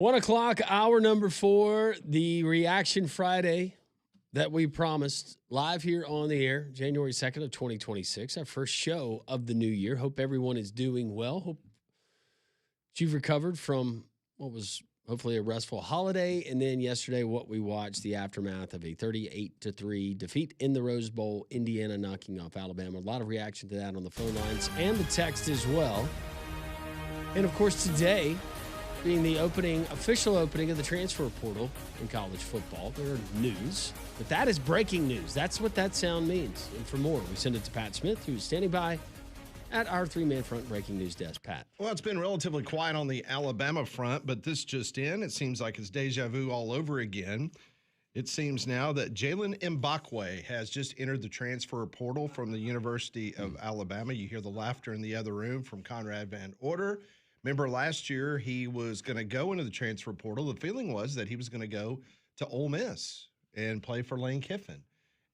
1 o'clock, hour number 4, the Reaction Friday that we promised live here on the air, January 2nd of 2026, our first show of the new year. Hope everyone is doing well. Hope you've recovered from what was hopefully a restful holiday. And then yesterday, what we watched, the aftermath of a 38-3 defeat in the Rose Bowl, Indiana knocking off Alabama. A lot of reaction to that on the phone lines and the text as well. And of course, today, being the official opening of the transfer portal in college football, there are news, but that is breaking news. That's what that sound means. And for more, we send it to Pat Smith, who is standing by at our three-man front breaking news desk. Pat. Well, it's been relatively quiet on the Alabama front, but this just in, it seems like it's deja vu all over again. It seems now that Jaylen Mbakwe has just entered the transfer portal from the University of Alabama. You hear the laughter in the other room from Conrad Van Order. Remember last year he was going to go into the transfer portal. The feeling was that he was going to go to Ole Miss and play for Lane Kiffin.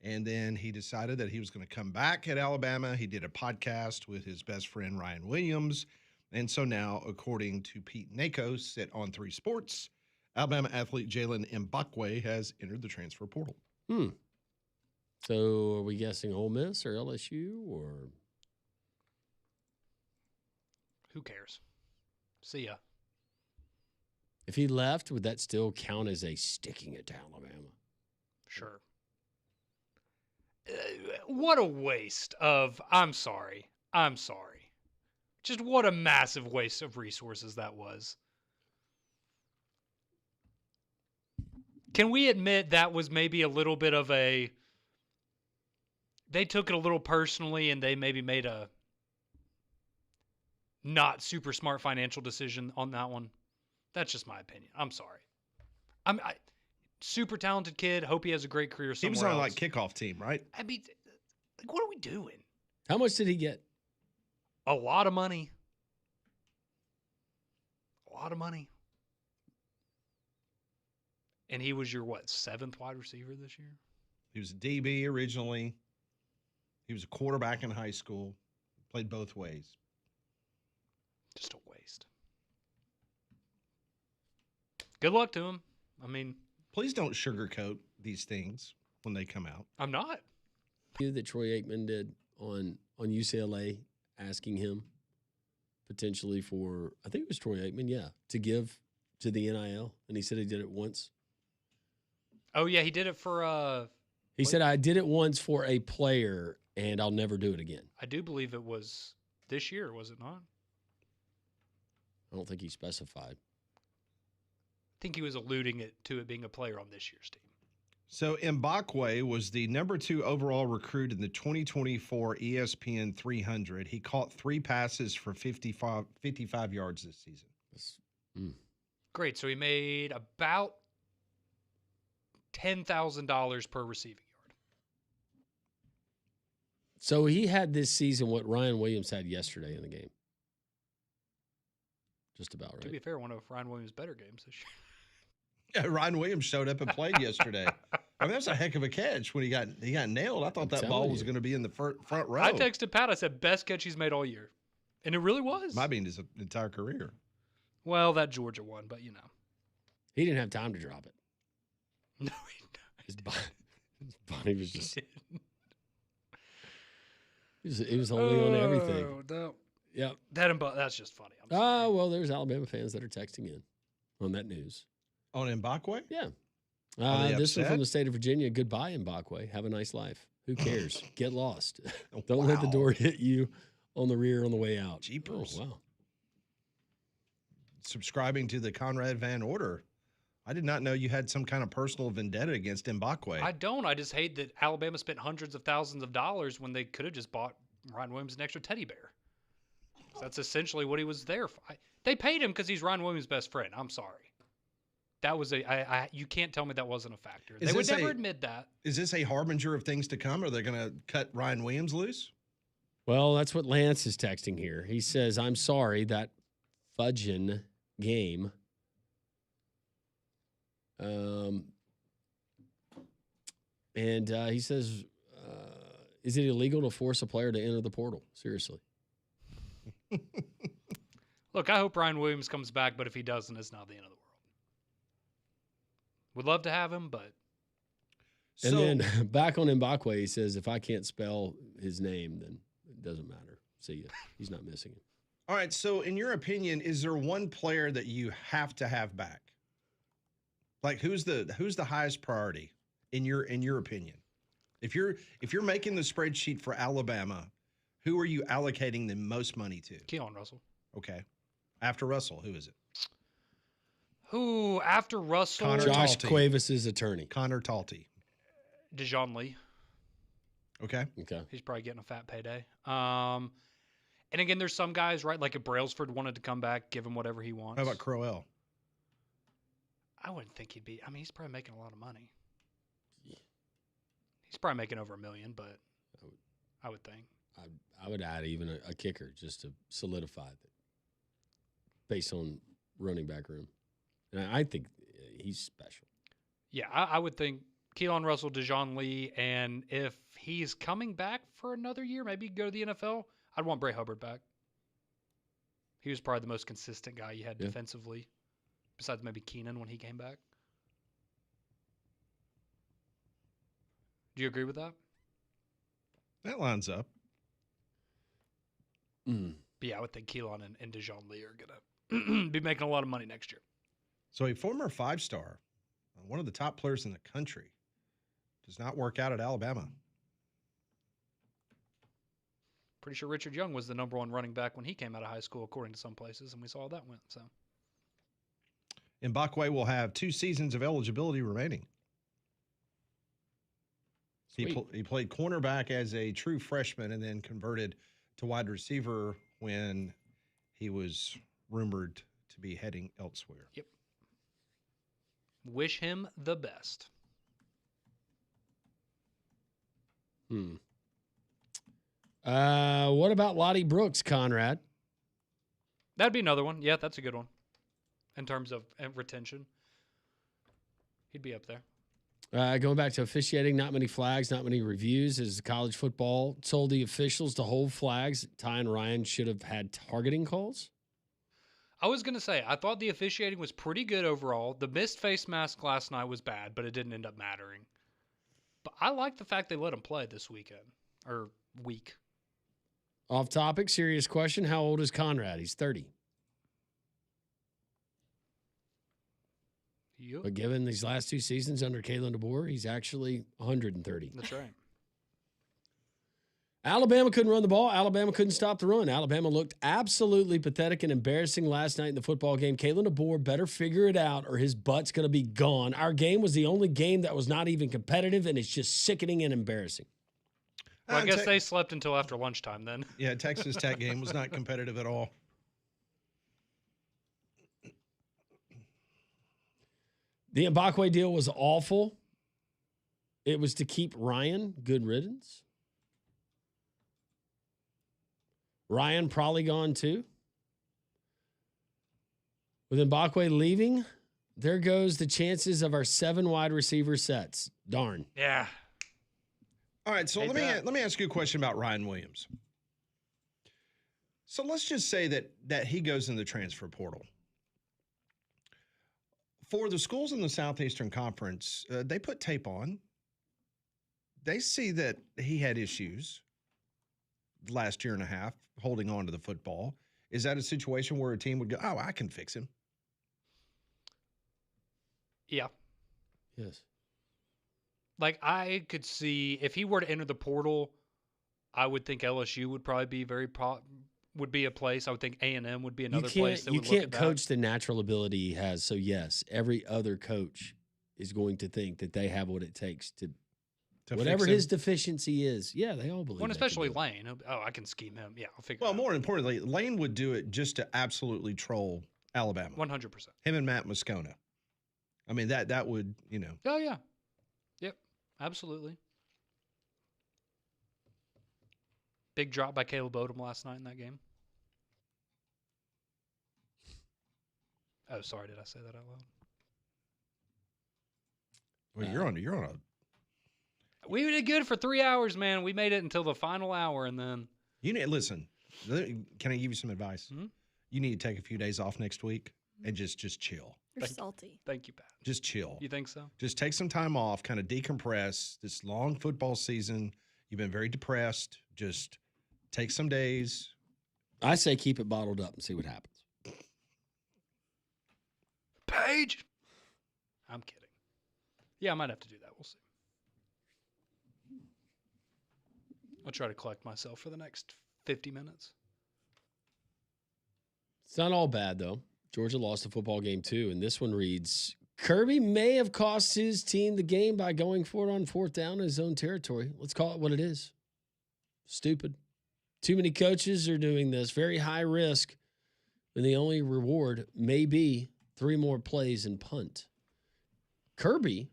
And then he decided that he was going to come back at Alabama. He did a podcast with his best friend Ryan Williams. And so now, according to Pete Nakos at On3 Sports, Alabama athlete Jaylen Mbakwe has entered the transfer portal. So are we guessing Ole Miss or LSU or? Who cares? See ya. If he left, would that still count as a sticking it to Alabama? Sure. What a waste of, I'm sorry. Just what a massive waste of resources that was. Can we admit that was maybe a little bit of they took it a little personally and they maybe made a not super smart financial decision on that one? That's just my opinion. I'm sorry. Super talented kid. Hope he has a great career somewhere else. He was on like kickoff team, right? I mean, like, what are we doing? How much did he get? A lot of money. And he was your, 7th wide receiver this year? He was a DB originally. He was a quarterback in high school. Played both ways. Just a waste. Good luck to him. I mean, please don't sugarcoat these things when they come out. I'm not. That Troy Aikman did on UCLA, asking him potentially for, I think it was Troy Aikman, to give to the NIL, and he said he did it once. Oh yeah, he did it for. He said, I did it once for a player, and I'll never do it again. I do believe it was this year, was it not? I don't think he specified. I think he was alluding to it being a player on this year's team. So Mbakwe was the number 2 overall recruit in the 2024 ESPN 300. He caught 3 passes for 55 yards this season. Great. So he made about $10,000 per receiving yard. So he had this season what Ryan Williams had yesterday in the game. Just about right. To be fair, one of Ryan Williams' better games this year. Yeah, Ryan Williams showed up and played yesterday. I mean, that's a heck of a catch when he got nailed. I thought that ball was going to be in the front row. I texted Pat. I said, best catch he's made all year. And it really was. Might be in his entire career. Well, that Georgia one, but you know. He didn't have time to drop it. No, his body was just. He was holding on to everything. No. Yeah. That's just funny. I'm sorry. Well, there's Alabama fans that are texting in on that news. On Mbakwe? Yeah. This one from the state of Virginia. Goodbye, Mbakwe. Have a nice life. Who cares? Get lost. Don't let the door hit you on the rear on the way out. Jeepers. Oh, wow. Subscribing to the Conrad Van Order. I did not know you had some kind of personal vendetta against Mbakwe. I don't. I just hate that Alabama spent hundreds of thousands of dollars when they could have just bought Ryan Williams an extra teddy bear. That's essentially what he was there for. They paid him because he's Ryan Williams' best friend. I'm sorry. That was you can't tell me that wasn't a factor. They would never admit that. Is this a harbinger of things to come? Are they going to cut Ryan Williams loose? Well, that's what Lance is texting here. He says, I'm sorry, that fudging game. And he says, is it illegal to force a player to enter the portal? Seriously. Look, I hope Ryan Williams comes back, but if he doesn't, it's not the end of the world. Would love to have him, but And then back on Mbakwe, he says, if I can't spell his name, then it doesn't matter. See ya. He's not missing it. all right. So, in your opinion, is there one player that you have to have back? Like, who's the highest priority in your opinion? If you're making the spreadsheet for Alabama, who are you allocating the most money to? Keelan Russell. Okay. After Russell, who is it? Who after Russell? Connor Josh Talty. Cuevas' attorney. Connor Talty. Dijon Lee. Okay. Okay. He's probably getting a fat payday. And again, there's some guys, right? Like if Brailsford wanted to come back, give him whatever he wants. How about Crowell? I wouldn't think he'd be. I mean, he's probably making a lot of money. Yeah. He's probably making over $1 million, but I would think. I would add even a kicker just to solidify that based on running back room. And I think he's special. Yeah, I would think Keelan Russell, Dijon Lee, and if he's coming back for another year, maybe go to the NFL, I'd want Bray Hubbard back. He was probably the most consistent guy you had defensively, besides maybe Keenan when he came back. Do you agree with that? That lines up. Mm. But yeah, I would think Keelan and Dijon Lee are going to be making a lot of money next year. So a former 5-star, one of the top players in the country, does not work out at Alabama. Pretty sure Richard Young was the number 1 running back when he came out of high school, according to some places, and we saw how that went. So, Mbakwe will have 2 seasons of eligibility remaining. He played cornerback as a true freshman and then converted to wide receiver when he was rumored to be heading elsewhere. yep. Wish him the best. What about Lottie Brooks, Conrad? That'd be another one. Yeah, that's a good one. In terms of retention, he'd be up there. Going back to officiating, not many flags, not many reviews. As college football told the officials to hold flags, Ty and Ryan should have had targeting calls. I was going to say, I thought the officiating was pretty good overall. The missed face mask last night was bad, but it didn't end up mattering. But I like the fact they let him play this weekend, or week. Off topic, serious question. How old is Conrad? He's 30. Yep. But given these last 2 seasons under Kalen DeBoer, he's actually 130. That's right. Alabama couldn't run the ball. Alabama couldn't stop the run. Alabama looked absolutely pathetic and embarrassing last night in the football game. Kalen DeBoer better figure it out or his butt's going to be gone. Our game was the only game that was not even competitive, and it's just sickening and embarrassing. Well, I guess they slept until after lunchtime then. Yeah, Texas Tech game was not competitive at all. The Mbakwe deal was awful. It was to keep Ryan. Good riddance. Ryan probably gone too. With Mbakwe leaving, there goes the chances of our 7 wide receiver sets. Darn. Yeah. All right, so let me ask you a question about Ryan Williams. So let's just say that he goes in the transfer portal. For the schools in the Southeastern Conference, they put tape on. They see that he had issues last year and a half holding on to the football. Is that a situation where a team would go, oh, I can fix him? Yeah. Yes. Like, I could see if he were to enter the portal, I would think LSU would probably be would be a place. I would think A&M would be another place that you would look can't at coach the natural ability he has. So, yes, every other coach is going to think that they have what it takes to whatever fix him. his deficiency is. Yeah, they all believe Well, and they can especially do it. Lane. Oh, I can scheme him. Yeah, I'll figure Well, it out. more importantly, Lane would do it just to absolutely troll Alabama. 100%. Him and Matt Moscona. I mean, that would, Oh, yeah. Yep, absolutely. Big drop by Caleb Odom last night in that game. Oh, sorry. Did I say that out loud? Well, you're on a. We did good for 3 hours, man. We made it until the final hour, and then Listen. Can I give you some advice? Mm-hmm. You need to take a few days off next week and just chill. You're salty. Thank you, Pat. Just chill. You think so? Just take some time off, kind of decompress. This long football season, you've been very depressed. Just take some days. I say keep it bottled up and see what happens. Paige. I'm kidding. Yeah, I might have to do that. We'll see. I'll try to collect myself for the next 50 minutes. It's not all bad, though. Georgia lost a football game, too, and this one reads, Kirby may have cost his team the game by going for it on fourth down in his own territory. Let's call it what it is. Stupid. Too many coaches are doing this. Very high risk, and the only reward may be 3 more plays and punt. Kirby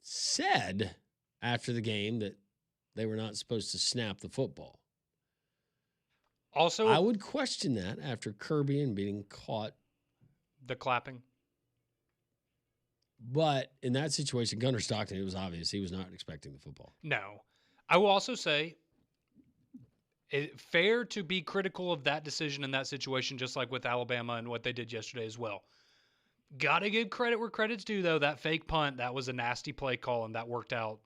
said after the game that they were not supposed to snap the football. Also, I would question that after Kirby and being caught. the clapping. But in that situation, Gunnar Stockton, it was obvious he was not expecting the football. No. I will also say, fair to be critical of that decision in that situation, just like with Alabama and what they did yesterday as well. Got to give credit where credit's due, though. That fake punt, that was a nasty play call, and that worked out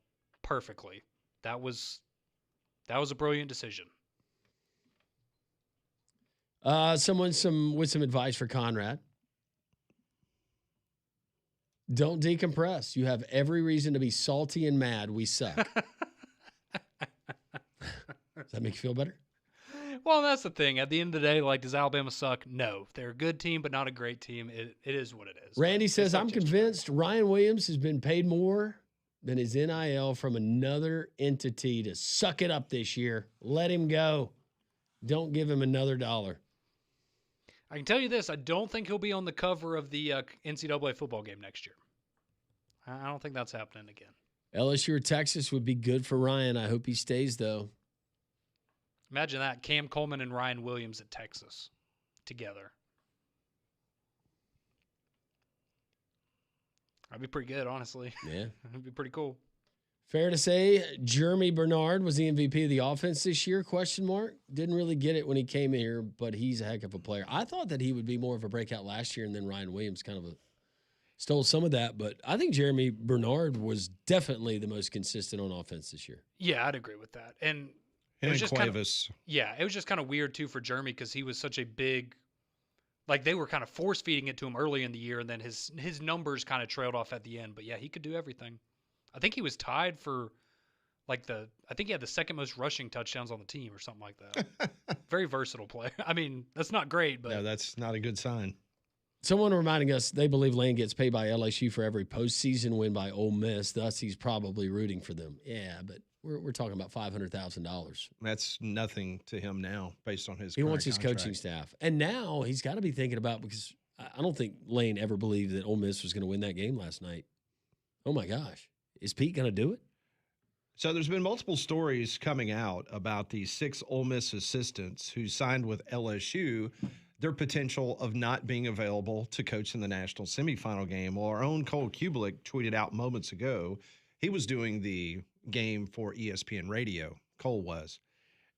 perfectly. That was a brilliant decision. Someone with some advice for Conrad. Don't decompress. You have every reason to be salty and mad. We suck. Does that make you feel better? Well, that's the thing. At the end of the day, like, does Alabama suck? No. They're a good team, but not a great team. It is what it is. Randy says, I'm convinced Ryan Williams has been paid more than his NIL from another entity to suck it up this year. Let him go. Don't give him another dollar. I can tell you this. I don't think he'll be on the cover of the NCAA football game next year. I don't think that's happening again. LSU or Texas would be good for Ryan. I hope he stays, though. Imagine that. Cam Coleman and Ryan Williams at Texas together. That'd be pretty good, honestly. Yeah. That'd be pretty cool. Fair to say, Jeremy Bernard was the MVP of the offense this year, ? Didn't really get it when he came in here, but he's a heck of a player. I thought that he would be more of a breakout last year, and then Ryan Williams kind of stole some of that. But I think Jeremy Bernard was definitely the most consistent on offense this year. Yeah, I'd agree with that. And And was just kind of, Cuevas. yeah, it was just kind of weird, too, for Jeremy because he was such a big – like they were kind of force-feeding it to him early in the year, and then his numbers kind of trailed off at the end. But, yeah, he could do everything. I think he was tied for I think he had the second most rushing touchdowns on the team or something like that. Very versatile player. I mean, that's not great, but No, that's not a good sign. Someone reminding us they believe Lane gets paid by LSU for every postseason win by Ole Miss. Thus, he's probably rooting for them. Yeah, but we're talking about $500,000. That's nothing to him now based on his He wants his contract. coaching staff. And now he's got to be thinking about, because I don't think Lane ever believed that Ole Miss was going to win that game last night. Oh, my gosh. Is Pete going to do it? So there's been multiple stories coming out about the 6 Ole Miss assistants who signed with LSU, their potential of not being available to coach in the national semifinal game. Well, our own Cole Kubelik tweeted out moments ago. He was doing the game for ESPN Radio. Cole was.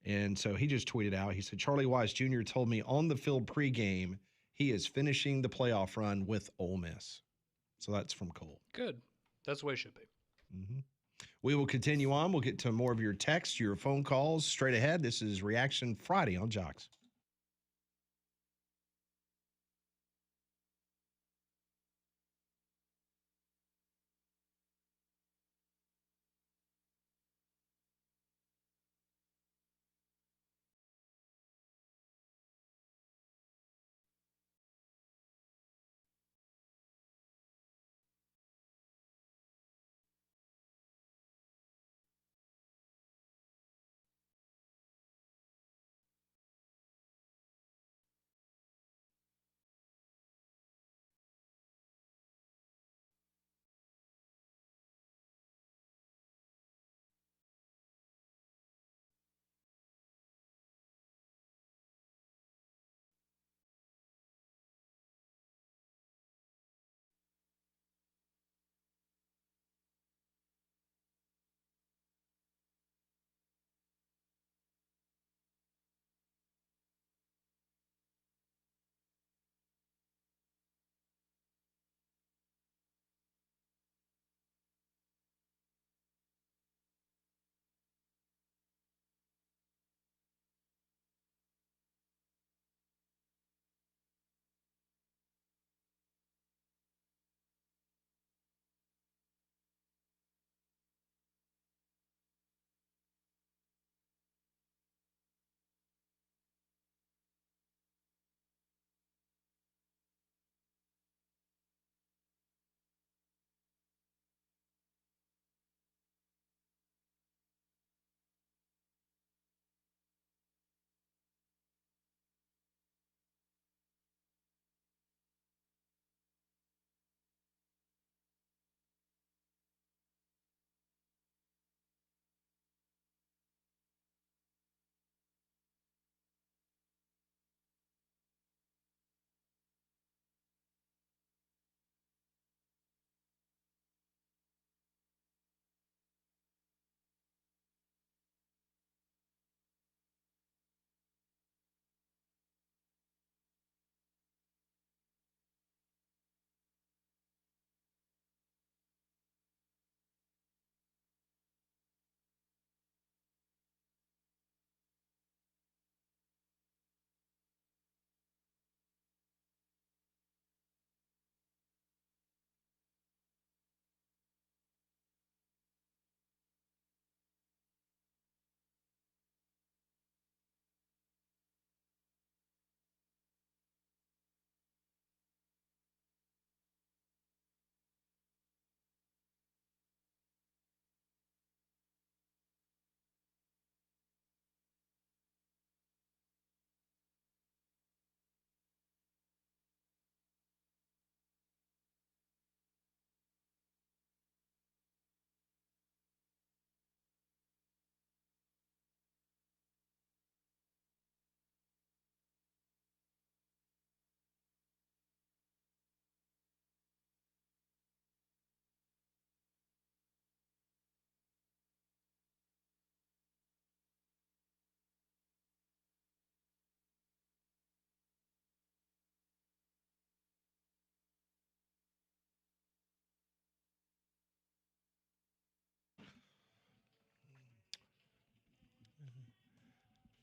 And so he just tweeted out, he said, Charlie Wise Jr. told me on the field pregame he is finishing the playoff run with Ole Miss. So that's from Cole. good. That's the way it should be. Mm-hmm. We will continue on. We'll get to more of your texts, your phone calls straight ahead. This is Reaction Friday on Jocks.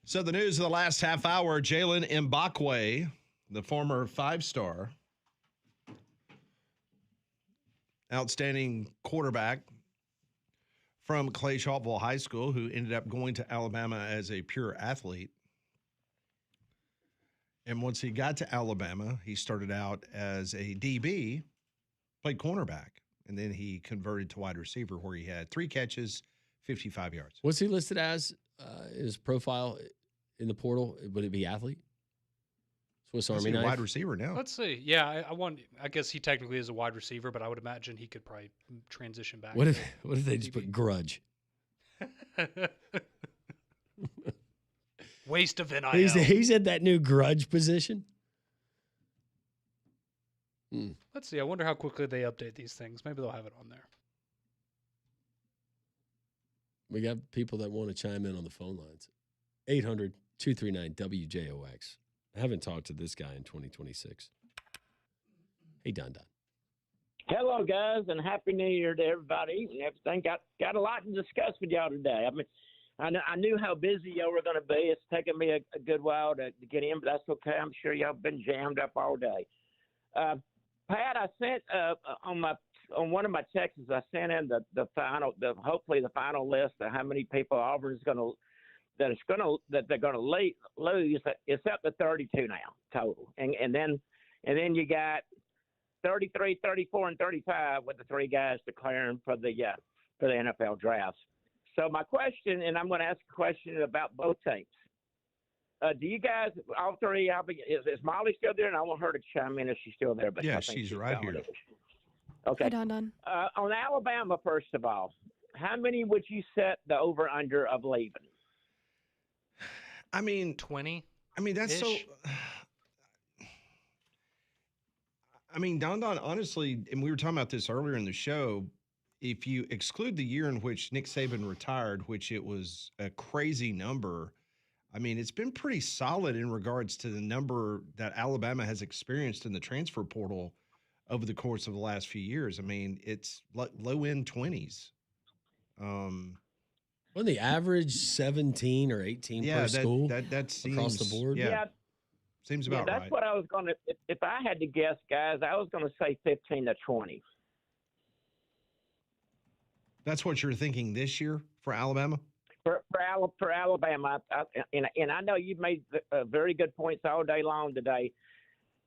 So the news of the last half hour, Jaylen Mbakwe, the former 5-star, outstanding quarterback from Clay Shawtville High School, who ended up going to Alabama as a pure athlete. And once he got to Alabama, he started out as a DB, played cornerback, and then he converted to wide receiver where he had 3 catches, 55 yards. What's he listed as his profile in the portal? Would it be athlete? Swiss Army knife? Wide receiver now. Let's see. Yeah, I guess he technically is a wide receiver, but I would imagine he could probably transition back. What if they just put grudge? Waste of NIL. He's at that new grudge position. Let's see. I wonder how quickly they update these things. Maybe they'll have it on there. We got people that want to chime in on the phone lines. 800-239-WJOX. I haven't talked to this guy in 2026. Hey, Don. Hello, guys, and Happy New Year to everybody and everything. Got a lot to discuss with y'all today. I mean, I knew how busy y'all were going to be. It's taken me a good while to get in, but that's okay. I'm sure y'all been jammed up all day. Pat, I sent on one of my texts, I sent in hopefully the final list of how many people Auburn's going to that they're going to lose. It's up to 32 now total, and then you got 33, 34, and 35 with the 3 guys declaring for the NFL drafts. So my question, and I'm going to ask a question about both teams. Do you guys, all 3, is Molly still there? And I want her to chime in if she's still there. But yeah, she's right here. Okay. Hi, Don. On Alabama, first of all, how many would you set the over-under of leaving? I mean, 20. I mean, that's so. I mean, Don, honestly, and we were talking about this earlier in the show. If you exclude the year in which Nick Saban retired, which it was a crazy number, I mean, it's been pretty solid in regards to the number that Alabama has experienced in the transfer portal over the course of the last few years. I mean, it's low end 20s. Wasn't the average 17 or 18 per school? That seems across the board. Yeah, seems about that's right. what I was going to. If I had to guess, guys, I was going to say 15 to 20. That's what you're thinking this year for Alabama? For Alabama, and I know you've made very good points all day long today.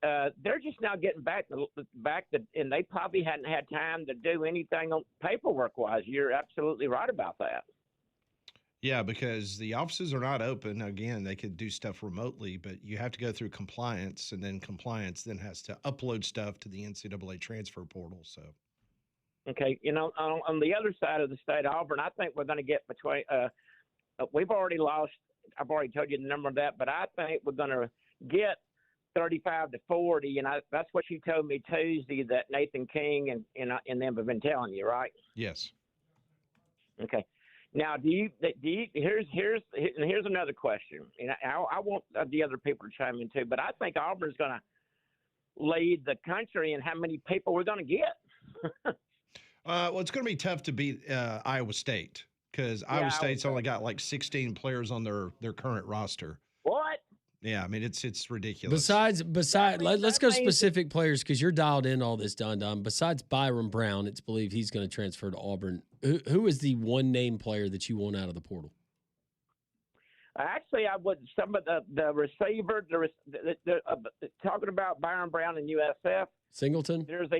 They're just now getting back and they probably hadn't had time to do anything on paperwork-wise. You're absolutely right about that. Yeah, because the offices are not open. Again, they could do stuff remotely, but you have to go through compliance, and then compliance then has to upload stuff to the NCAA transfer portal. So, okay, on the other side of the state of Auburn, I think we're going to get between. We've already lost. I've already told you the number of that, but I think we're going to get 35 to 40, and that's what you told me Tuesday that Nathan King and them have been telling you, right? yes. Okay. Now, here's another question, and I want the other people to chime in too. But I think Auburn's going to lead the country in how many people we're going to get. Well, it's going to be tough to beat Iowa State because Iowa State's only got like 16 players on their current roster. What? Yeah, I mean it's ridiculous. Besides, let's go specific players because you're dialed in all this, Don. Besides Byron Brown, it's believed he's going to transfer to Auburn. Who is the one name player that you want out of the portal? Actually, I would some of the receiver. Talking about Byron Brown and USF. Singleton. There's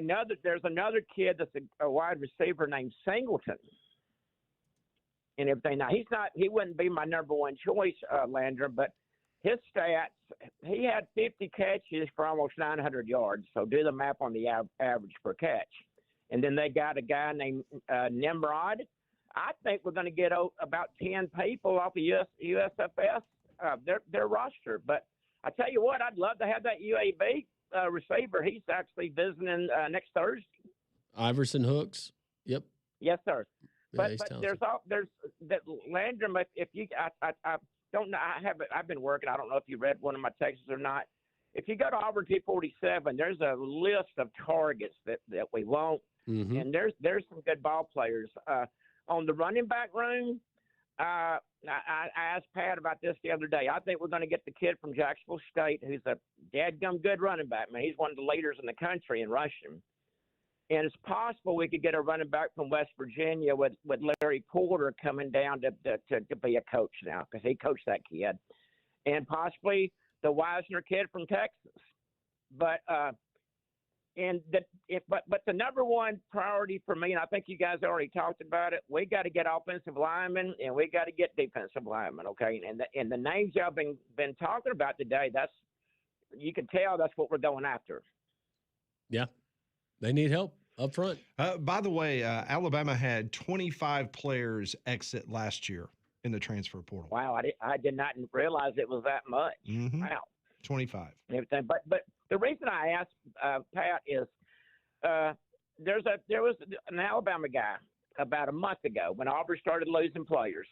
another kid that's a wide receiver named Singleton. And everything. Now he wouldn't be my number one choice, Landrum, but his stats, he had 50 catches for almost 900 yards. So do the math on the average per catch. And then they got a guy named Nimrod. I think we're going to get about 10 people off of USFS, their roster. But I tell you what, I'd love to have that UAB receiver. He's actually visiting next Thursday. Iverson Hooks. Yep. Yes, sir. Yeah, but there's that Landrum. If you, I don't know. I've been working. I don't know if you read one of my texts or not. If you go to Auburn 247, there's a list of targets that we want, and there's some good ball players on the running back room. I asked Pat about this the other day. I think we're going to get the kid from Jacksonville State who's a dadgum good running back. Man, he's one of the leaders in the country in rushing. And it's possible we could get a running back from West Virginia with Larry Porter coming down to be a coach now because he coached that kid. And possibly the Wisner kid from Texas. But the number one priority for me, and I think you guys already talked about it, we got to get offensive linemen and we got to get defensive linemen, okay? And the names y'all been talking about today, you can tell that's what we're going after. Yeah, they need help up front. By the way, Alabama had 25 players exit last year in the transfer portal. Wow, I did not realize it was that much. Mm-hmm. Wow, 25. And everything, but the reason I asked Pat is there was an Alabama guy about a month ago when Auburn started losing players.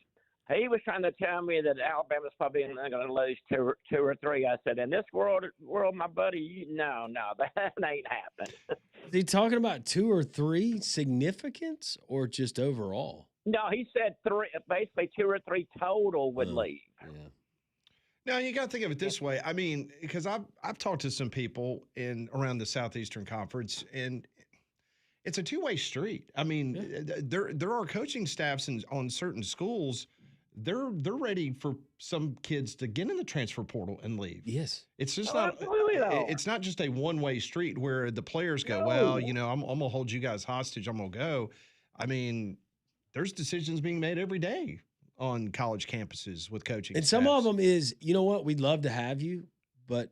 He was trying to tell me that Alabama's probably going to lose two or three. I said, in this world, my buddy, no, that ain't happening. Is he talking about 2 or 3 significance or just overall? No, he said 3, basically 2 or 3 total would leave. Yeah. Now you got to think of it this way. I mean, because I've talked to some people around the Southeastern Conference, and it's a two-way street. I mean, there are coaching staffs on certain schools. They're ready for some kids to get in the transfer portal and leave. Yes, it's just it's not just a one-way street where the players go, well, I'm gonna hold you guys hostage. I'm gonna go. I mean, there's decisions being made every day on college campuses with coaching. And some of them is, you know what, we'd love to have you, but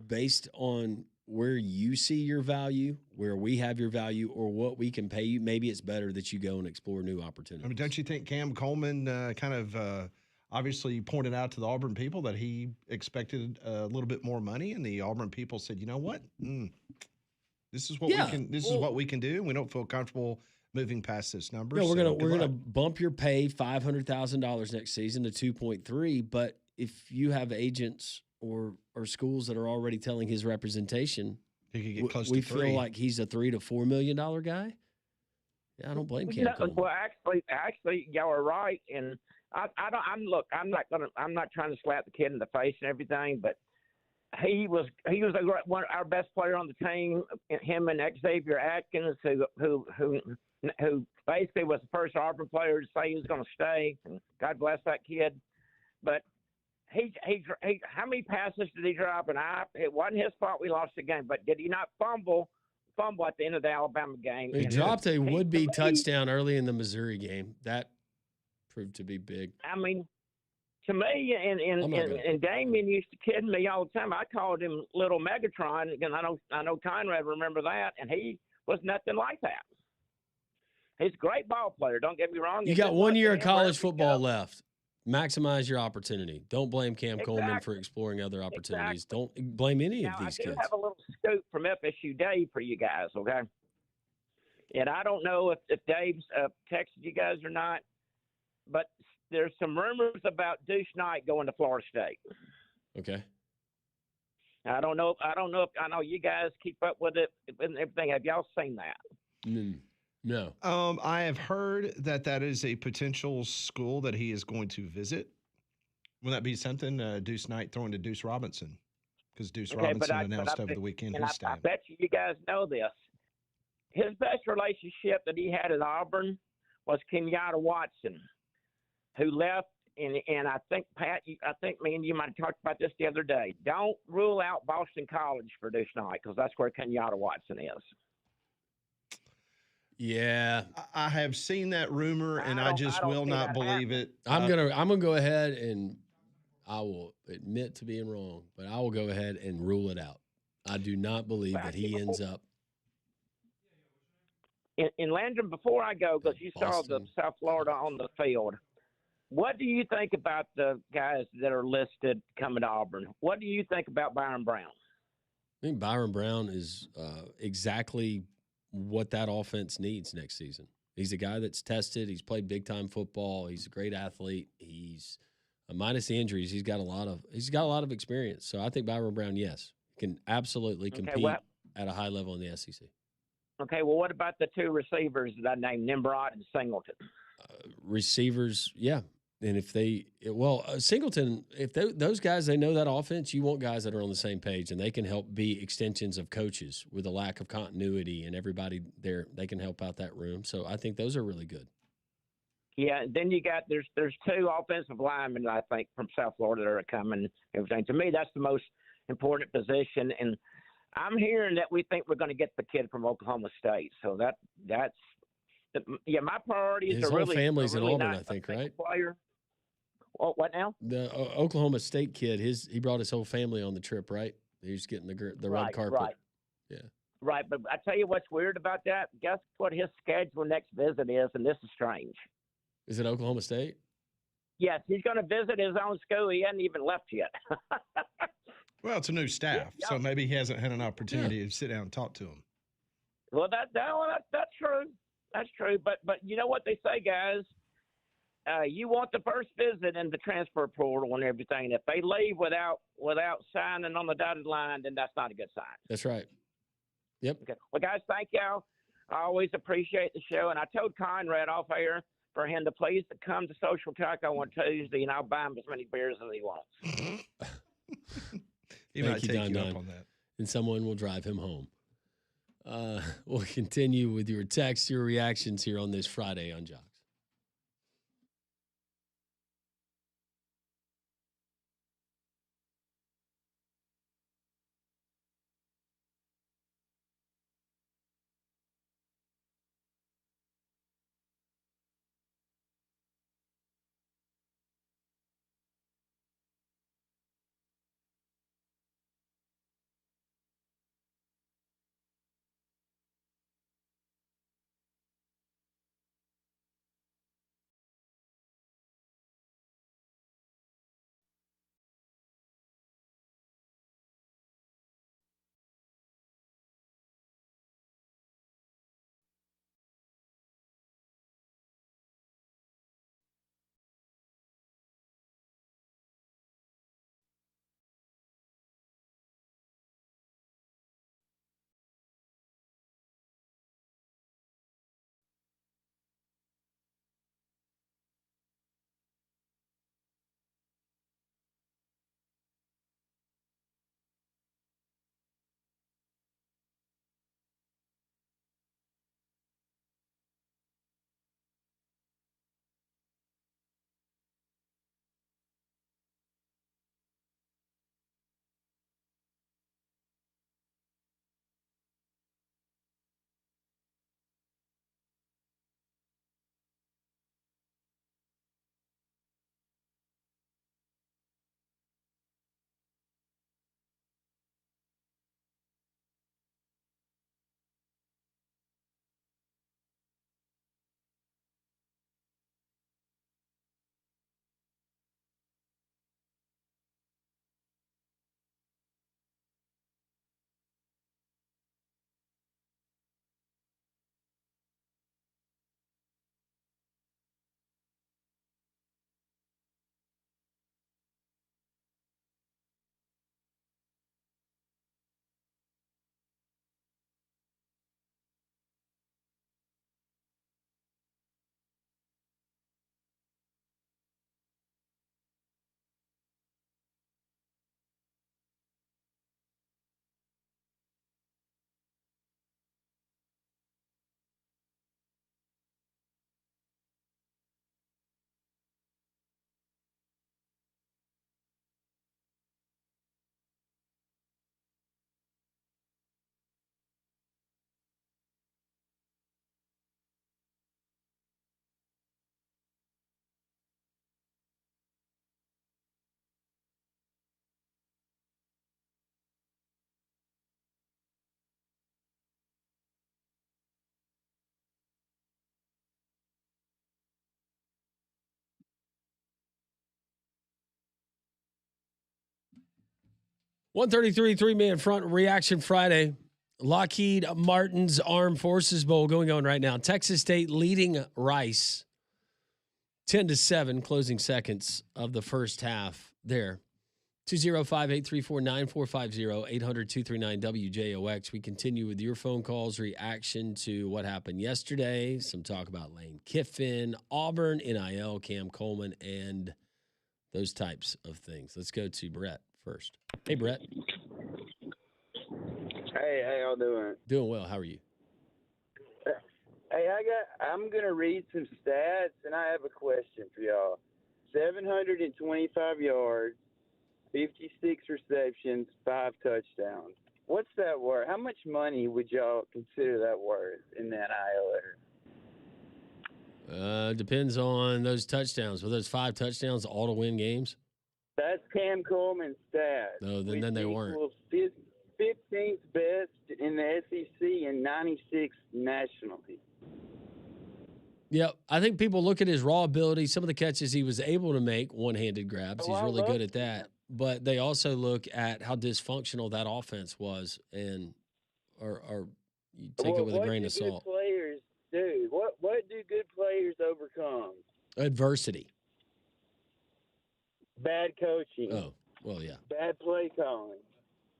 based on where you see your value, where we have your value, or what we can pay you, maybe it's better that you go and explore new opportunities. I mean, don't you think Cam Coleman kind of obviously pointed out to the Auburn people that he expected a little bit more money, and the Auburn people said, you know what, this is what we can. This is what we can do. And we don't feel comfortable moving past this number. No, we're gonna bump your pay $500,000 next season to 2.3. But if you have agents or schools that are already telling his representation, he could get close to we 3. feel like he's a $3 to $4 million guy. Yeah, I don't blame Cam Coleman. Well, actually, y'all are right, and I'm not trying to slap the kid in the face and everything, but he was one our best player on the team. Him and Xavier Atkins, who basically was the first Auburn player to say he was going to stay. And God bless that kid. But he how many passes did he drop? And it wasn't his fault we lost the game. But did he not fumble at the end of the Alabama game? He dropped a would-be touchdown early in the Missouri game. That proved to be big. I mean, to me, and Damien used to kid me all the time. I called him Little Megatron, and I know Conrad remember that, and he was nothing like that. He's a great ball player. Don't get me wrong. You got 1 year of college football left. Maximize your opportunity. Don't blame Cam Coleman for exploring other opportunities. Don't blame any of these kids. I do have a little scoop from FSU Dave for you guys, okay? And I don't know if Dave's texted you guys or not, but there's some rumors about Deuce Knight going to Florida State. Okay. I don't know if I know you guys keep up with it and everything. Have y'all seen that? No. I have heard that is a potential school that he is going to visit. Will that be something, Deuce Knight throwing to Deuce Robinson? Because Deuce Robinson announced over the weekend his staying. I bet you guys know this. His best relationship that he had at Auburn was Kenyatta Watson, who left. And I think, Pat, I think me and you might have talked about this the other day. Don't rule out Boston College for Deuce Knight because that's where Kenyatta Watson is. Yeah, I have seen that rumor, and I just will not believe it. I'm gonna go ahead and I will admit to being wrong, but I will go ahead and rule it out. I do not believe that he ends up in Landrum. Before I go, because you saw the South Florida on the field, what do you think about the guys that are listed coming to Auburn? What do you think about Byron Brown? I think Byron Brown is exactly what that offense needs next season. He's a guy that's tested. He's played big time football. He's a great athlete. He's minus the injuries. He's got a lot of experience. So I think Byron Brown, yes, can absolutely compete at a high level in the SEC. Okay. Well, what about the 2 receivers that I named, Nimrod and Singleton? Receivers, yeah. And if Singleton, if those guys, they know that offense, you want guys that are on the same page, and they can help be extensions of coaches with a lack of continuity, and everybody there, they can help out that room. So I think those are really good. Yeah, then you got there's two offensive linemen I think from South Florida that are coming. Everything to me, that's the most important position, and I'm hearing that we think we're going to get the kid from Oklahoma State. So that's my priorities His are whole really family's in Auburn, not I think, a right? Player. Well, what now? The Oklahoma State kid, he brought his whole family on the trip, right? He's getting the red carpet. Right. Yeah. Right, but I tell you what's weird about that. Guess what his schedule next visit is, and this is strange. Is it Oklahoma State? Yes, he's going to visit his own school. He hasn't even left yet. Well, it's a new staff, so maybe he hasn't had an opportunity to sit down and talk to him. Well, that's true. That's true. But you know what they say, guys? You want the first visit in the transfer portal and everything. If they leave without signing on the dotted line, then that's not a good sign. That's right. Yep. Okay. Well, guys, thank y'all. I always appreciate the show. And I told Conrad off air for him to please come to Social Taco on Tuesday, and I'll buy him as many beers as he wants. He might take you up on that. And someone will drive him home. We'll continue with your text, your reactions here on this Friday on Jocks. .133 3-man front reaction Friday. Lockheed Martin's Armed Forces Bowl going on right now. Texas State leading Rice 10-7, closing seconds of the first half there 205-834-9450, 800-239-WJOX. We continue with your phone calls, reaction to what happened yesterday, some talk about Lane Kiffin, Auburn, NIL, Cam Coleman, and those types of things. Let's go to Brett first. Hey, Brett. Hey, how y'all doing? Doing well. How are you? Hey, I'm gonna read some stats, and I have a question for y'all. 725 yards, 56 receptions, 5 touchdowns. What's that worth? How much money would y'all consider that worth in the NIL era? Depends on those touchdowns. Were those 5 touchdowns all to win games? That's Cam Coleman's stats. No, then they weren't. 15th best in the SEC and 96th nationally. Yeah, I think people look at his raw ability, some of the catches he was able to make, one-handed grabs. He's really good at that. But they also look at how dysfunctional that offense was, and or you take it with a grain of salt. What do good players do? What do good players overcome? Adversity. Bad coaching. Oh, well, yeah. Bad play calling.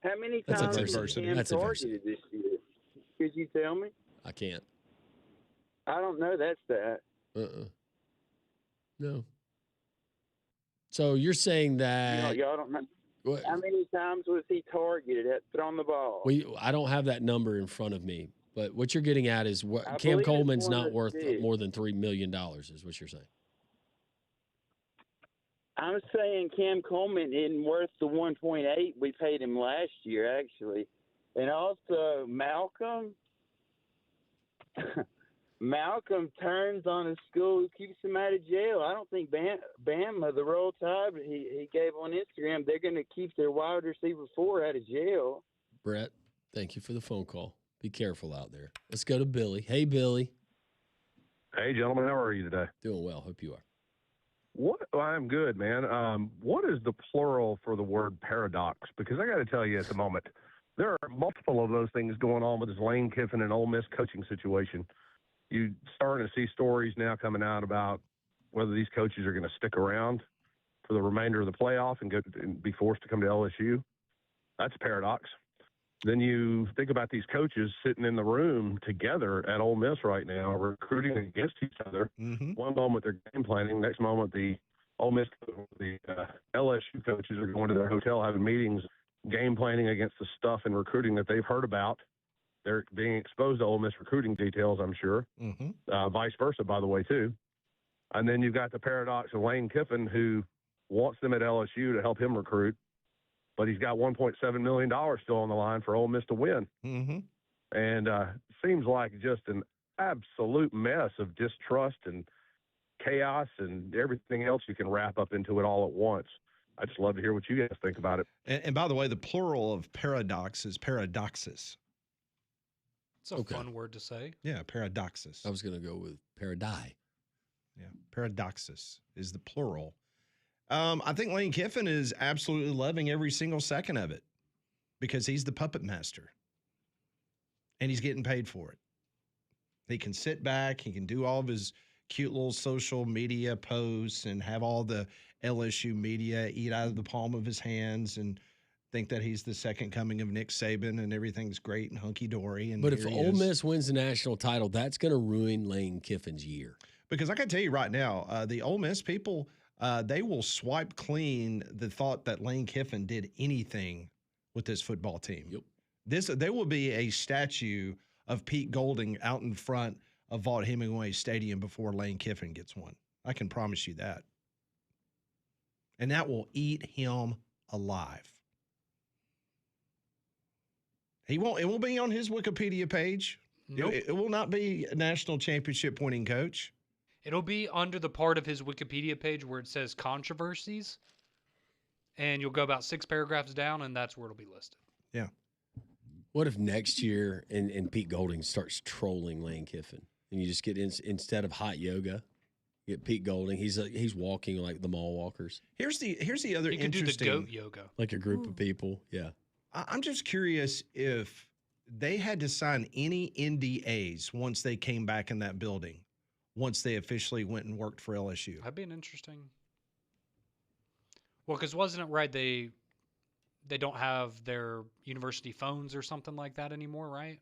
How many That's times was adversity. Cam That's targeted this year? Could you tell me? I can't. I don't know that stat. No. So you're saying that Y'all don't know. How many times was he targeted at throwing the ball? I don't have that number in front of me, but what you're getting at is I Cam believe Coleman's it's not worth 106. more than $3 million, is what you're saying. I'm saying Cam Coleman isn't worth the 1.8 we paid him last year, actually. And also Malcolm. Malcolm turns on a school, keeps him out of jail. I don't think Bama, the Roll Tide, he gave on Instagram, they're going to keep their wide receiver 4 out of jail. Brett, thank you for the phone call. Be careful out there. Let's go to Billy. Hey, Billy. Hey, gentlemen, how are you today? Doing well. Hope you are. I'm good, man. What is the plural for the word paradox? Because I got to tell you at the moment, there are multiple of those things going on with this Lane Kiffin and Ole Miss coaching situation. You starting to see stories now coming out about whether these coaches are going to stick around for the remainder of the playoff and be forced to come to LSU. That's a paradox. Then you think about these coaches sitting in the room together at Ole Miss right now, recruiting against each other. Mm-hmm. One moment they're game planning, next moment the Ole Miss, the LSU coaches are going to their hotel having meetings, game planning against the stuff and recruiting that they've heard about. They're being exposed to Ole Miss recruiting details, I'm sure. Mm-hmm. Vice versa, by the way, too. And then you've got the paradox of Lane Kiffin, who wants them at LSU to help him recruit, but he's got $1.7 million still on the line for Ole Miss to win. Mm-hmm. And seems like just an absolute mess of distrust and chaos and everything else you can wrap up into it all at once. I just love to hear what you guys think about it. And by the way, the plural of paradox is paradoxes. It's a fun word to say. Yeah, paradoxes. I was going to go with paradise. Yeah, paradoxes is the plural. I think Lane Kiffin is absolutely loving every single second of it because he's the puppet master and he's getting paid for it. He can sit back, he can do all of his cute little social media posts and have all the LSU media eat out of the palm of his hands and think that he's the second coming of Nick Saban and everything's great and hunky-dory. And but if Ole Miss wins the national title, that's going to ruin Lane Kiffin's year. Because I can tell you right now, the Ole Miss people, they will swipe clean the thought that Lane Kiffin did anything with this football team. Yep. There will be a statue of Pete Golding out in front of Vaught Hemingway Stadium before Lane Kiffin gets one. I can promise you that. And that will eat him alive. It won't be on his Wikipedia page. Nope. It will not be a national championship winning coach. It'll be under the part of his Wikipedia page where it says controversies, and you'll go about 6 paragraphs down, and that's where it'll be listed. Yeah. What if next year and Pete Golding starts trolling Lane Kiffin, and you just get instead of hot yoga, you get Pete Golding. He's walking like the mall walkers. Here's the other You can do interesting. the goat yoga. Like a group of people. Yeah. I'm just curious if they had to sign any NDAs once they came back in that building, once they officially went and worked for LSU. That'd be an interesting. Well, because wasn't it right? They they don't have their university phones or something like that anymore, right?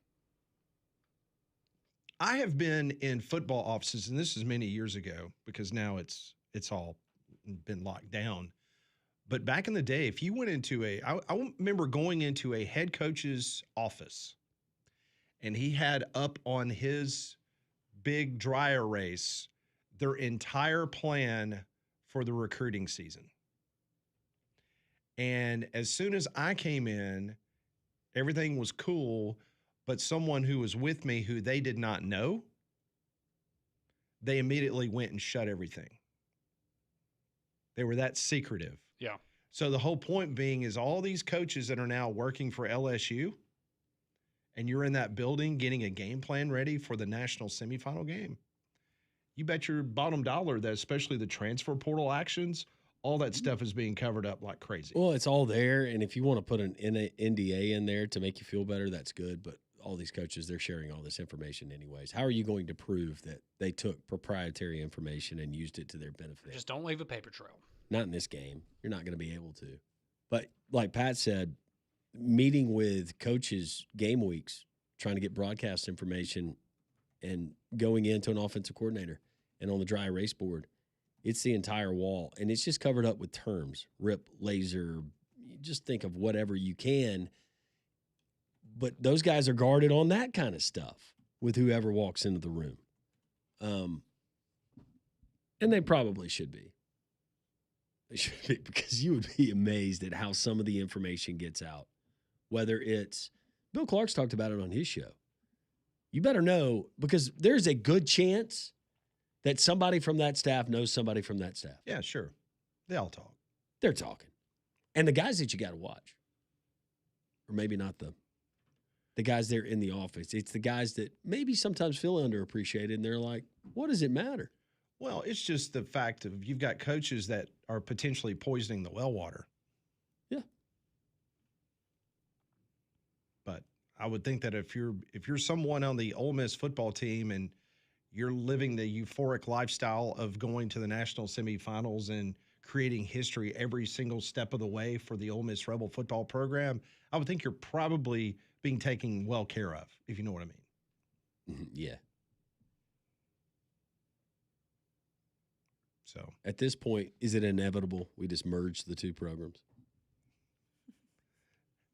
I have been in football offices, and this is many years ago because now it's all been locked down. But back in the day, if you went into I remember going into a head coach's office, and he had up on his big dry erase their entire plan for the recruiting season. And as soon as I came in, everything was cool, but someone who was with me who they did not know, they immediately went and shut everything. They were that secretive. Yeah. So the whole point being is all these coaches that are now working for LSU, and you're in that building getting a game plan ready for the national semifinal game, you bet your bottom dollar that especially the transfer portal actions, all that stuff is being covered up like crazy. Well, it's all there, and if you want to put an NDA in there to make you feel better, that's good. But all these coaches, they're sharing all this information anyways. How are you going to prove that they took proprietary information and used it to their benefit? Just don't leave a paper trail. Not in this game. You're not going to be able to. But like Pat said, meeting with coaches game weeks, trying to get broadcast information and going into an offensive coordinator and on the dry erase board, it's the entire wall. And it's just covered up with terms, rip, laser, just think of whatever you can. But those guys are guarded on that kind of stuff with whoever walks into the room. And they probably should be. They should be, because you would be amazed at how some of the information gets out. Whether it's, Bill Clark's talked about it on his show. You better know, because there's a good chance that somebody from that staff knows somebody from that staff. Yeah, sure. They all talk. They're talking. And the guys that you got to watch, or maybe not the guys there in the office. It's the guys that maybe sometimes feel underappreciated, and they're like, what does it matter? Well, it's just the fact of you've got coaches that are potentially poisoning the well water. Yeah. But I would think that if you're someone on the Ole Miss football team and you're living the euphoric lifestyle of going to the national semifinals and creating history every single step of the way for the Ole Miss Rebel football program, I would think you're probably being taken well care of, if you know what I mean. Yeah. So at this point, is it inevitable we just merge the two programs?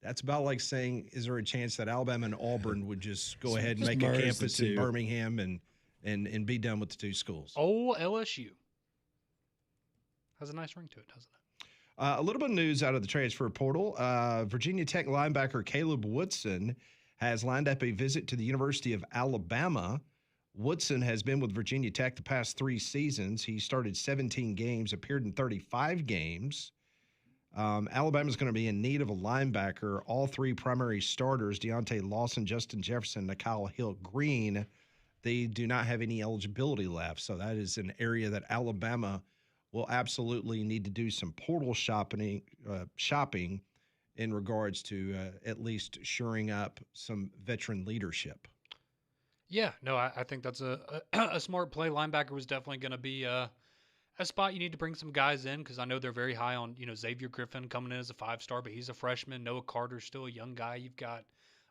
that's about like saying, is there a chance that Alabama and Auburn would just go ahead and Just make a merge the campus in two. Birmingham and be done with the two schools? Oh, LSU. Has a nice ring to it, doesn't it? A little bit of news out of the transfer portal. Virginia Tech linebacker Caleb Woodson has lined up a visit to the University of Alabama. Woodson has been with Virginia Tech the past 3 seasons. He started 17 games, appeared in 35 games. Alabama's going to be in need of a linebacker. All 3 primary starters, Deontay Lawson, Justin Jefferson, Nakyle Hill-Green, they do not have any eligibility left. So that is an area that Alabama will absolutely need to do some portal shopping in regards to at least shoring up some veteran leadership. Yeah, no, I think that's a smart play. Linebacker was definitely going to be a spot you need to bring some guys in, because I know they're very high on, Xavier Griffin coming in as a 5-star, but he's a freshman. Noah Carter's still a young guy. You've got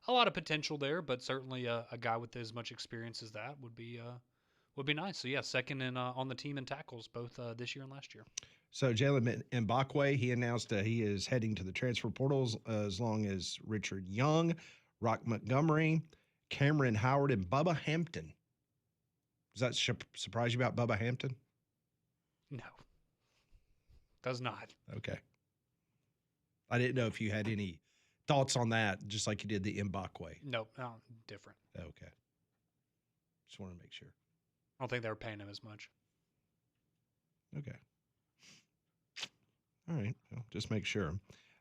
a lot of potential there, but certainly a guy with as much experience as that would be nice. So, yeah, second in on the team in tackles, both this year and last year. So Jaylen Mbakwe, he announced he is heading to the transfer portals as long as Richard Young, Rock Montgomery, Cameron Howard, and Bubba Hampton. Does that surprise you about Bubba Hampton? No, does not. Okay. I didn't know if you had any thoughts on that, just like you did the Mbakwe. No, different. Okay. Just want to make sure. I don't think they were paying him as much. Okay. All right. Well, just make sure.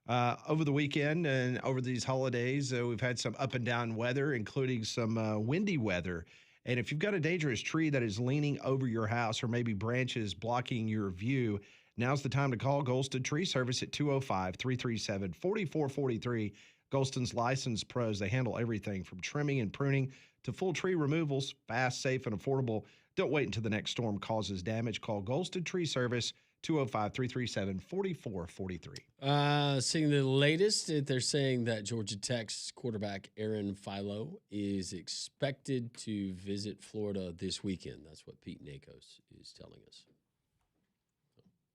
Over the weekend and over these holidays, we've had some up and down weather, including some windy weather. And if you've got a dangerous tree that is leaning over your house or maybe branches blocking your view, now's the time to call Golston Tree Service at 205-337-4443. Golston's licensed pros. They handle everything from trimming and pruning to full tree removals, fast, safe, and affordable. Don't wait until the next storm causes damage. Call Golston Tree Service, 205-337-4443. Seeing the latest, they're saying that Georgia Tech's quarterback Aaron Philo is expected to visit Florida this weekend. That's what Pete Nakos is telling us.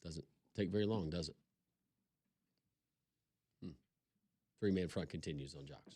Doesn't take very long, does it? Three-man front continues on Jocks.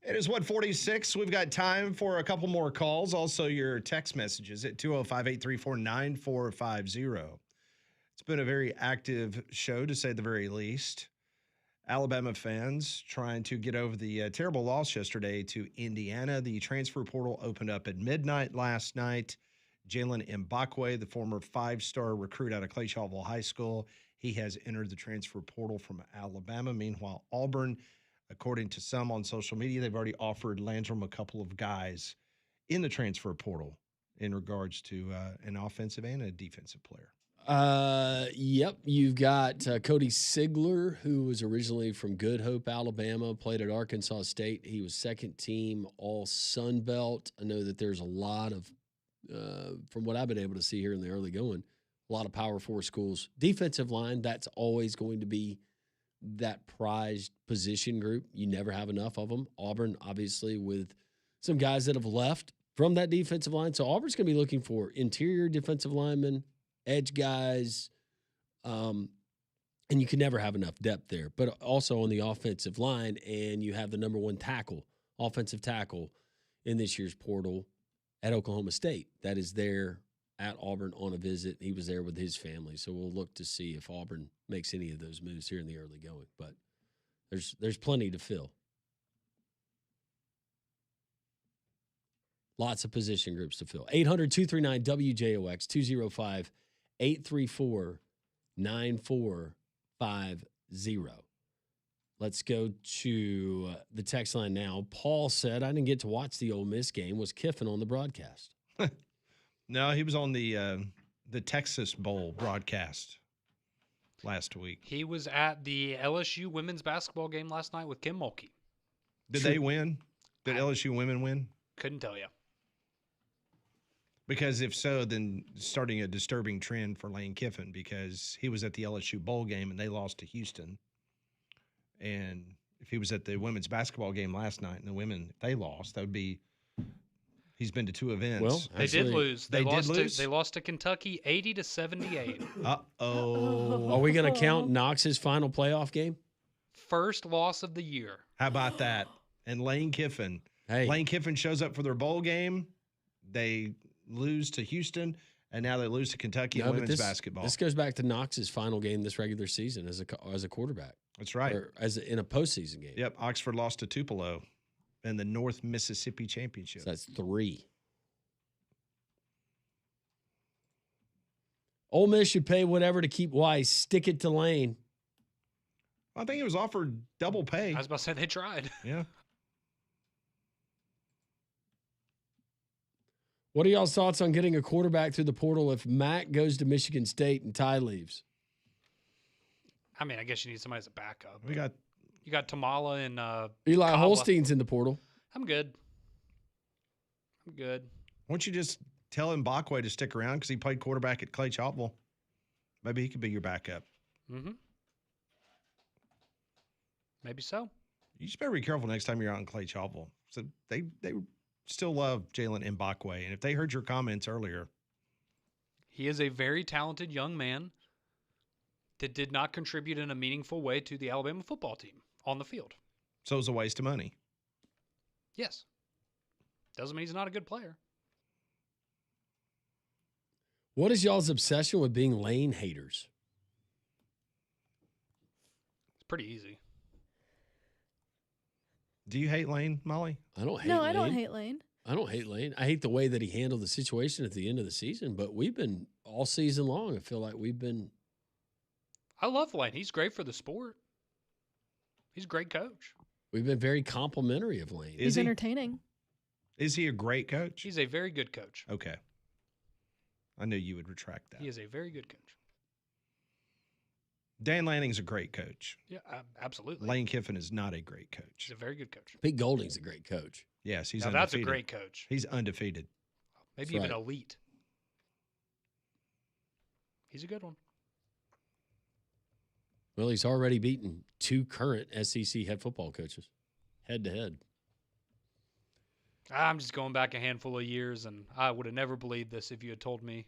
It is 1:46. We've got time for a couple more calls. Also, your text messages at 205-834-9450. It's been a very active show, to say the very least. Alabama fans trying to get over the terrible loss yesterday to Indiana. The transfer portal opened up at midnight last night. Jaylen Mbakwe, the former five-star recruit out of Clay Shawville High School, he has entered the transfer portal from Alabama. Meanwhile, Auburn, according to some on social media, they've already offered Landrum a couple of guys in the transfer portal in regards to an offensive and a defensive player. Yep. You've got Cody Sigler, who was originally from Good Hope, Alabama, played at Arkansas State. He was second team All Sun Belt. I know that there's a lot of, from what I've been able to see here in the early going, a lot of Power Four schools. Defensive line, that's always going to be that prized position group. You never have enough of them. Auburn, obviously, with some guys that have left, from that defensive line. So Auburn's going to be looking for interior defensive linemen, edge guys, and you can never have enough depth there. But also on the offensive line, and you have the number one offensive tackle in this year's portal at Oklahoma State. That is there at Auburn on a visit. He was there with his family. So we'll look to see if Auburn makes any of those moves here in the early going. But there's plenty to fill. Lots of position groups to fill. 800-239-WJOX, 205-834-9450. Let's go to the text line now. Paul said, I didn't get to watch the Ole Miss game. Was Kiffin on the broadcast? No, he was on the Texas Bowl broadcast last week. He was at the LSU women's basketball game last night with Kim Mulkey. Did they win? Did LSU women win? Couldn't tell you. Because if so, then starting a disturbing trend for Lane Kiffin, because he was at the LSU bowl game and they lost to Houston. And if he was at the women's basketball game last night and the women, if they lost, that would be he's been to two events. Well, they did lose. They did lose? They lost to Kentucky 80-78. Uh-oh. Are we going to count Knox's final playoff game? First loss of the year. How about that? And Lane Kiffin. Hey. Lane Kiffin shows up for their bowl game. They lose to Houston, and now they lose to Kentucky in women's basketball. This goes back to Knox's final game this regular season as a quarterback. That's right. Or in a postseason game. Yep, Oxford lost to Tupelo in the North Mississippi Championship. So that's 3. Ole Miss should pay whatever to keep Weiss. Stick it to Lane. I think he was offered double pay. I was about to say they tried. Yeah. What are y'all's thoughts on getting a quarterback through the portal if Mac goes to Michigan State and Ty leaves? I mean, I guess you need somebody as a backup. You got Tamala and Eli Kava. Holstein's in the portal. I'm good. Why don't you just tell Mbakwe to stick around because he played quarterback at Clay Chopville? Maybe he could be your backup. Mm-hmm. Maybe so. You just better be careful next time you're out in Clay Chopville. So they still love Jaylen Mbakwe, and if they heard your comments earlier, he is a very talented young man that did not contribute in a meaningful way to the Alabama football team on the field. so it's a waste of money. Yes. Doesn't mean he's not a good player. What is y'all's obsession with being Lane haters? It's pretty easy. Do you hate Lane, Molly? I don't hate No, Lane. I don't hate Lane. I don't hate Lane. I hate the way that he handled the situation at the end of the season, but we've been all season long. I feel like we've been. I love Lane. He's great for the sport. He's a great coach. We've been very complimentary of Lane. He's entertaining. Is he a great coach? He's a very good coach. Okay. I knew you would retract that. He is a very good coach. Dan Lanning's a great coach. Yeah, absolutely. Lane Kiffin is not a great coach. He's a very good coach. Pete Golding's a great coach. Yes, he's now undefeated. that's a great coach. He's undefeated. Maybe That's even right. elite. He's a good one. Well, he's already beaten 2 current SEC head football coaches head to head. I'm just going back a handful of years, and I would have never believed this if you had told me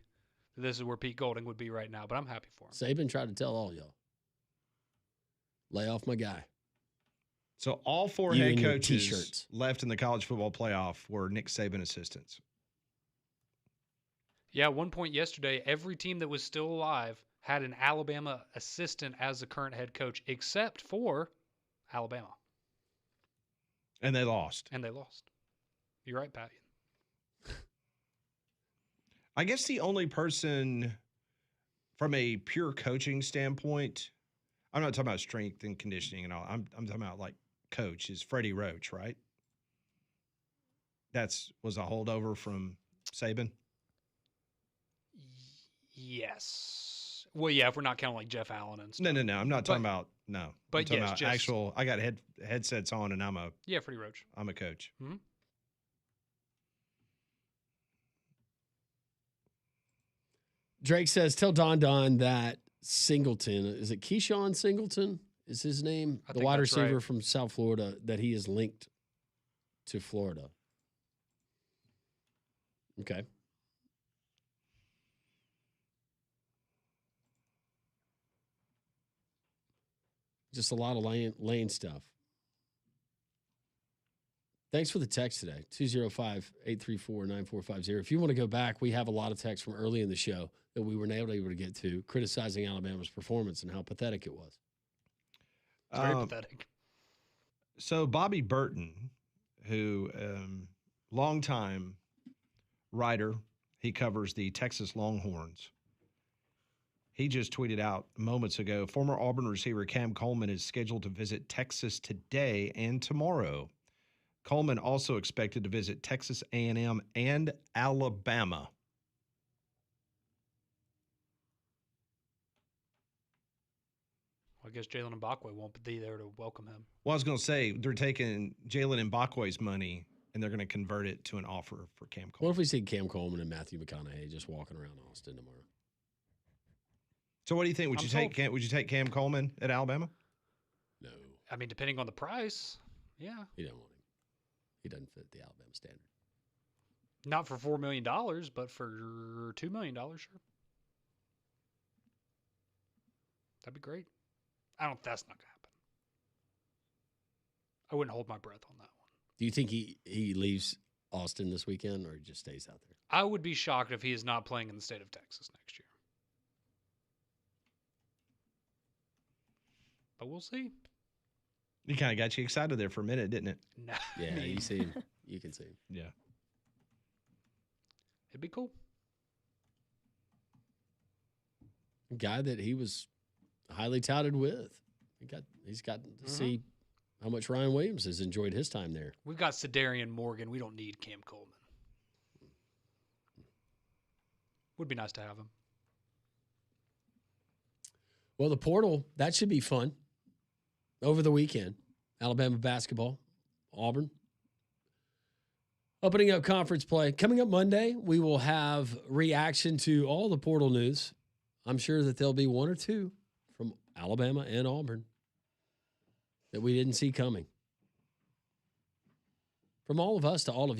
that this is where Pete Golding would be right now, but I'm happy for him. Saban tried to tell all y'all. Lay off my guy. So all 4 You head and your coaches T-shirts. left in the college football playoff were Nick Saban assistants. Yeah, at one point yesterday, every team that was still alive had an Alabama assistant as the current head coach, except for Alabama. And they lost. And they lost. You're right, Pat. I guess the only person from a pure coaching standpoint, I'm not talking about strength and conditioning and all. I'm talking about like coach is Freddie Roach, right? Was a holdover from Saban. Yes. Well, yeah, if we're not counting like Jeff Allen and stuff. No. I'm not talking about no. But I'm talking yes, about just actual. I got headsets on, and Yeah, Freddie Roach. I'm a coach. Mm-hmm. Drake says, tell Don that Singleton, is it Keyshawn Singleton is his name? I The think wide that's receiver right. from South Florida, that he is linked to Florida. Okay. Just a lot of lane stuff. Thanks for the text today, 205-834-9450. If you want to go back, we have a lot of texts from early in the show that we were not able to get to, criticizing Alabama's performance and how pathetic it was. It's very pathetic. So Bobby Burton, who longtime writer, he covers the Texas Longhorns. He just tweeted out moments ago, former Auburn receiver Cam Coleman is scheduled to visit Texas today and tomorrow. Coleman also expected to visit Texas A&M and Alabama. I guess Jaylen Mbakwe won't be there to welcome him. Well, I was going to say, they're taking Jaylen Mbakwe's money, and they're going to convert it to an offer for Cam Coleman. What if we see Cam Coleman and Matthew McConaughey just walking around Austin tomorrow? So what do you think? Would you take Cam Coleman at Alabama? No. I mean, depending on the price, yeah. You don't want him. He doesn't fit the Alabama standard. Not for $4 million, but for $2 million, sure. That'd be great. That's not gonna happen. I wouldn't hold my breath on that one. Do you think he leaves Austin this weekend or he just stays out there? I would be shocked if he is not playing in the state of Texas next year. But we'll see. He kind of got you excited there for a minute, didn't it? No. Yeah, you see him. You can see him. Yeah. It'd be cool. A guy that he was highly touted with. He's got to see how much Ryan Williams has enjoyed his time there. We've got Sedarian Morgan. We don't need Cam Coleman. Would be nice to have him. Well, the portal, that should be fun. Over the weekend, Alabama basketball, Auburn. Opening up conference play. Coming up Monday, we will have reaction to all the portal news. I'm sure that there'll be one or two from Alabama and Auburn that we didn't see coming. From all of us to all of you.